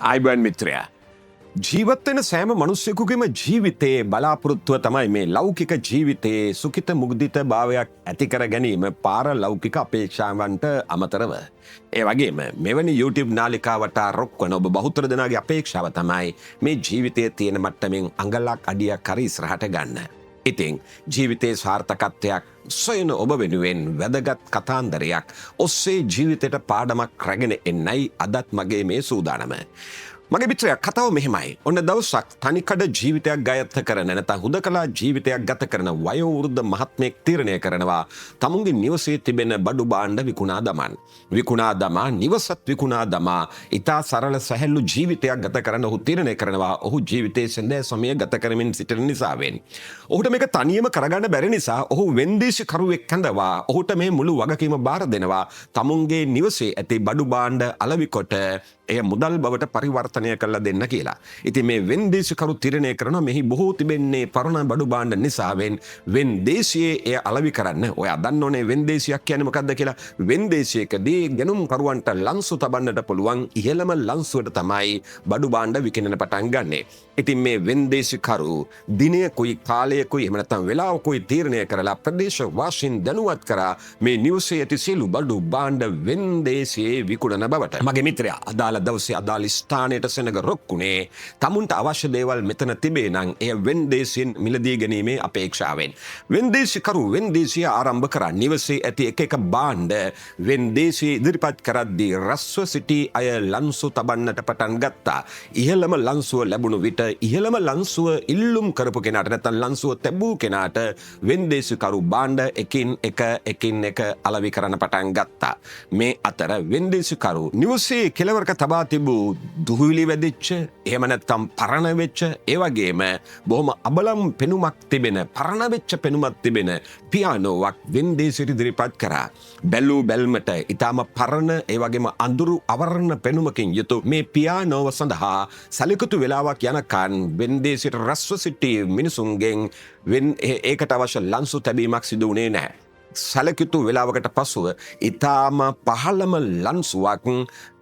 ආයිබන් මිත්‍රයා ජීවත් වෙන සෑම මිනිස්සෙකුගේම ජීවිතයේ බලාපොරොත්තුව තමයි මේ ලෞකික ජීවිතයේ සුඛිත මුග්ධිත භාවයක් ඇති කර ගැනීම පාරලෞකික අපේක්ෂාවන්ට අමතරව. ඒ වගේම මෙවැනි YouTube නාලිකාවට රොක්වන ඔබ බහුතර දෙනාගේ අපේක්ෂාව තමයි මේ ජීවිතයේ තියෙන මට්ටමින් අඟලක් අඩියක් හරි ඉස්සරහට ගන්න. ඉතින් ජීවිතයේ සාර්ථකත්වයක් සොයන ඔබ වෙනුවෙන් වැදගත් කතාන්දරයක් ඔස්සේ ජීවිතයට පාඩමක් රැගෙන එන්නයි අදත් මගේ මේ සූදානම. මගේ මිත්‍රයා කතාව මෙහෙමයි. ඔන්න දවසක් තනිකඩ ජීවිතයක් ගත කරන නැත්නම් හුදකලා ජීවිතයක් ගත කරන වයෝවෘද්ධ මහත්මයෙක් තීරණය කරනවා තමුන්ගේ නිවසේ තිබෙන බඩු භාණ්ඩ විකුණා දමන්න. විකුණා දමා නිවසත් විකුණා දමා ඉතා සරල සැහැල්ලු ජීවිතයක් ගත කරන ඔහු තීරණය කරනවා ඔහු ජීවිතයේ සැඳෑ සමය ගත කරමින් සිටින නිසාවෙන්. ඔහුට මේක තනියම කරගන්න බැරි නිසා ඔහු වෙන්දේසි කරුවෙක් කැඳවා ඔහුට මේ මුළු වගකීම බාර දෙනවා තමුන්ගේ නිවසේ ඇති බඩු භාණ්ඩ අලවිකොට එය මුදල් බවට පරිවර්තනය කරලා දෙන්න කියලා. ඉතින් මේ වෙන්දේසිකරු තීරණය කරනවා මෙහි බොහෝ තිබෙන්නේ පරණ බඩු භාණ්ඩ නිසාවෙන් වෙන්දේසියේ එය අලෙවි කරන්න. ඔයා දන්නෝනේ වෙන්දේසියක් කියන්නේ මොකක්ද කියලා. වෙන්දේසියකදී ගැනුම් කරුවන්ට ලන්සු තබන්නට පුළුවන් ඉහළම ලන්සුවට තමයි බඩු භාණ්ඩ විකිණෙන පටන් ගන්නෙ. ඉතින් මේ වෙන්දේසිකරු දිනයකුයි කාලයකුයි එහෙම නැත්නම් වෙලාවකුයි තීරණය කරලා ප්‍රදේශ වාසීන් දැනුවත් කරා මේ නිවසේ ඇති සියලු බඩු භාණ්ඩ වෙන්දේසියේ විකුණන බවට. මගේ මිත්‍රයා අදාළ දවසේ අදාළ ස්ථානයට සෙනග රොක්කුණේ තමුන්ට අවශ්‍ය දේවල් මෙතන තිබේ නම් එය වෙන්දේසියෙන් මිලදී ගැනීමේ අපේක්ෂාවෙන්. වෙන්දේසිකරු වෙන්දේසිය ආරම්භ කරා නිවසේ ඇති එක භාණ්ඩ වෙන්දේසිය ඉදිරිපත් කරද්දී රස්ව සිටි අය ලන්සු තබන්නට පටන් ගත්තා. ඉහළම ලන්සුව ලැබුණු විට ඉහළම ලන්සුව ඉල්ලුම් කරපු කෙනාට නැත්නම් ලන්සුව තැබූ කෙනාට වෙන්දේසිකරු භාණ්ඩ එකින් එක අලෙවි කරන්න පටන් ගත්තා. මේ අතර වෙන්දේසිකරු නිවසේ කෙළවරක තබා තිබූ දුහවිලි වැදිච්ච එහෙම නැත්නම් පරණ වෙච්ච ඒ වගේම බොහොම අබලම් පෙනුමක් තිබෙන පරණ වෙච්ච පෙනුමක් තිබෙන පියානෝවක් වෙන්දේසියට ඉදිරිපත් කරා. බැලූ බැල්මට ඊටම පරණ ඒ වගේම අඳුරු අවරණ පෙනුමකින් යුතු මේ පියානෝව සඳහා සැලකුතු වෙලාවක් යනකන් වෙන්දේසියට රස්ව සිටි මිනිසුන්ගෙන් ඒකට අවශ්‍ය ලන්සු තැබීමක් සිදු වුණේ නැහැ. සැලකිතු වෙලාවකට පසුව ඉතාම පහළම ලන්සුවක්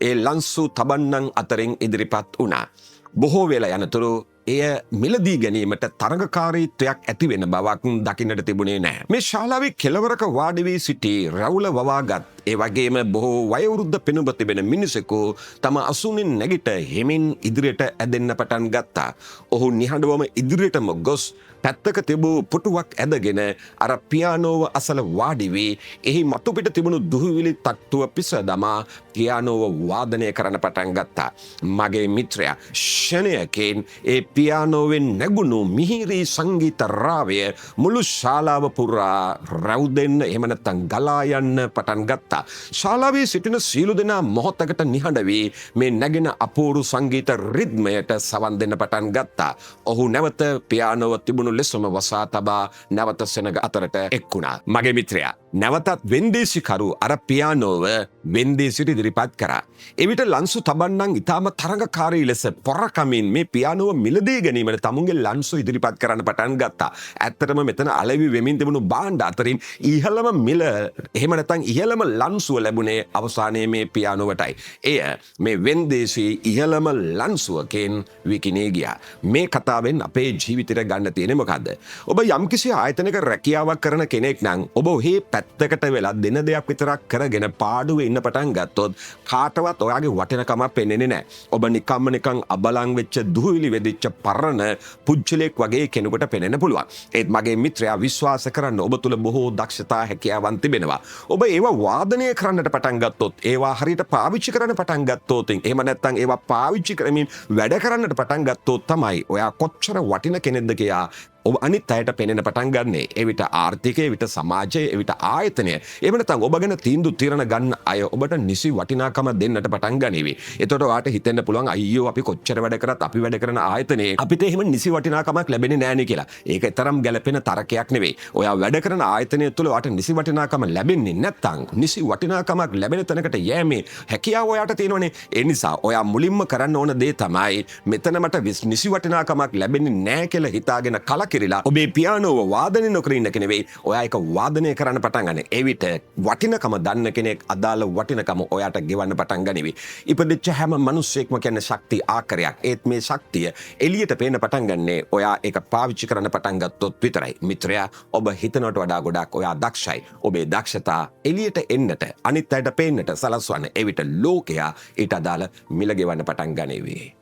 ඒ ලන්සු තබන්නන් අතරින් ඉදිරිපත් වුණා. බොහෝ වෙලා යනතුරු එය මිලදී ගැනීමට තරඟකාරීත්වයක් ඇති වෙන බවක් දකින්නට තිබුණේ නැහැ. මේ ශාලාවේ කෙළවරක වාඩි වී සිටි රැවුල වවාගත් ඒ වගේම බොහෝ වයෝවෘද්ධ පෙනුම තිබෙන මිනිසෙකු තම අසුනින් නැගිට හෙමින් ඉදිරියට ඇදෙන්න පටන් ගත්තා. ඔහු නිහඬවම ඉදිරියටම ගොස් පැත්තක තිබූ පුටුවක් ඇදගෙන අර පියානෝව අසල වාඩි වී එහි මතු පිට තිබුණු දුහවිලි තට්ටුව පිස දමා පියානෝව වාදනය කරන්න පටන් ගත්තා. මගේ මිත්‍රයා ෂණයකින් ඒ පියානෝවෙන් නැගුණු මිහිරි සංගීත රාවය මුළු ශාලාව පුරා රැවුදෙන්න එහෙම නැත්නම් ගලා යන්න පටන් ගත්තා. ශාලාවේ සිටින සියලු දෙනා මොහොතකට නිහඬ වී මේ නැගෙන අපූර්ව සංගීත රිද්මයට සවන් දෙන්න පටන් ගත්තා. ඔහු නැවත පියානෝව තිබුණු ලෙසම වසා තබා නැවත සෙනග අතරට එක්ුණා. මගේ මිත්‍රයා නැවතත් වෙන්දේසිකරු අර පියානෝව වෙන්දේසියට ඉදිරිපත් කරා. එවිට ලන්සු තබන්නන් ඉතාම තරඟකාරී ලෙස පොරකමින් මේ පියානෝව මිලදී ගැනීමට තමුන්ගේ ලන්සු ඉදිරිපත් කරන්න පටන් ගත්තා. ඇත්තටම මෙතන අලෙවි වෙමින් තිබුණු භාණ්ඩ අතරින් ඉහළම මිල එහෙම නැත්නම් ඉහළම ලන්සුව ලැබුණේ අවසානයේ මේ පියානෝවටයි. එය මේ වෙන්දේසි ඉහළම ලන්සුවකින් විකිණී ගියා. මේ කතාවෙන් අපේ ජීවිතයට ගන්න තියෙන මොකද්ද? ඔබ යම්කිසි ආයතනයක රැකියාවක් කරන කෙනෙක් නම් ඔබ ඔහි පැත්තකට වෙලා දින දෙකක් විතරක් කරගෙන පාඩුවේ ඉන්න පටන් ගත්තොත් කාටවත් ඔයාගේ වටිනකමක් පෙන්වෙන්නේ නැහැ. ඔබ නිකන් අබලන් වෙච්ච දුහවිලි වෙදිච්ච පරණ පුජ්‍යලෙක් වගේ කෙනෙකුට පෙනෙන්න පුළුවන්. ඒත් මගේ මිත්‍රයා විශ්වාස කරන්න ඔබ තුල බොහෝ දක්ෂතා හැකියාවන් තිබෙනවා. ඔබ ඒවා වාදනය කරන්නට පටන් ගත්තොත් ඒවා හරියට පාවිච්චි කරන්න පටන් ගත්තොත් එහෙම නැත්නම් ඒවා පාවිච්චි කරමින් වැඩ කරන්නට පටන් ගත්තොත් තමයි ඔයා කොච්චර වටින කෙනෙක්ද කියලා ඔබ අනිත් අයට පෙනෙන පටන් ගන්නේ. එවිට ආර්ථිකය, එවිට සමාජය, එවිට ආයතනය, එහෙම නැත්නම් ඔබ ගැන තීන්දුව తీරන ගන්න අය ඔබට නිසි වටිනාකම දෙන්නට පටන් ගනීවි. එතකොට ඔයාට හිතෙන්න පුළුවන් අයියෝ අපි කොච්චර වැඩ කරත් අපි වැඩ කරන ආයතනයේ අපිට එහෙම නිසි වටිනාකමක් ලැබෙන්නේ නැහැ නේ කියලා. ඒක තරම් ගැළපෙන තරකයක් නෙවෙයි. ඔයා වැඩ කරන ආයතනය තුළ ඔයාට නිසි වටිනාකම ලැබෙන්නේ නැත්නම් නිසි වටිනාකමක් ලැබෙන තැනකට යෑමේ හැකියාව ඔයාට තියෙනවනේ. ඒ නිසා ඔයා මුලින්ම කරන්න ඕන දේ තමයි මෙතන මට නිසි වටිනාකමක් ලැබෙන්නේ නැහැ කියලා හිතාගෙන කලකිර කලකිරිලා ඔබේ පියානෝව වාදනය නොකර ඉන්න කෙනෙවෙයි ඔයා එක වාදනය කරන්න පටන් ගන්න. එවිට වටිනකම දන්න කෙනෙක් අදාළ වටිනකම ඔයාට ගෙවන්න පටන් ගනිවි. ඉපදිච්ච හැම මිනිස්සෙක්ම කියන්නේ ශක්ති ආකාරයක්. ඒත් මේ ශක්තිය එළියට පේන්න පටන් ගන්නේ ඔයා ඒක පාවිච්චි කරන්න පටන් ගත්තොත් විතරයි. මිත්‍රයා, ඔබ හිතනට වඩා ගොඩක් ඔයා දක්ෂයි. ඔබේ දක්ෂතා එළියට එන්නට, අනිත් අයට පේන්නට සලස්වන්න. එවිට ලෝකයා ඊට අදාළ මිල ගෙවන්න පටන් ගනිවි.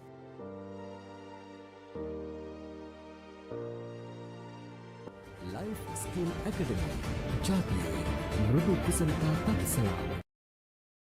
Life Skill Academy. ජාතියේ මෘදු කුසලතා පක්ෂය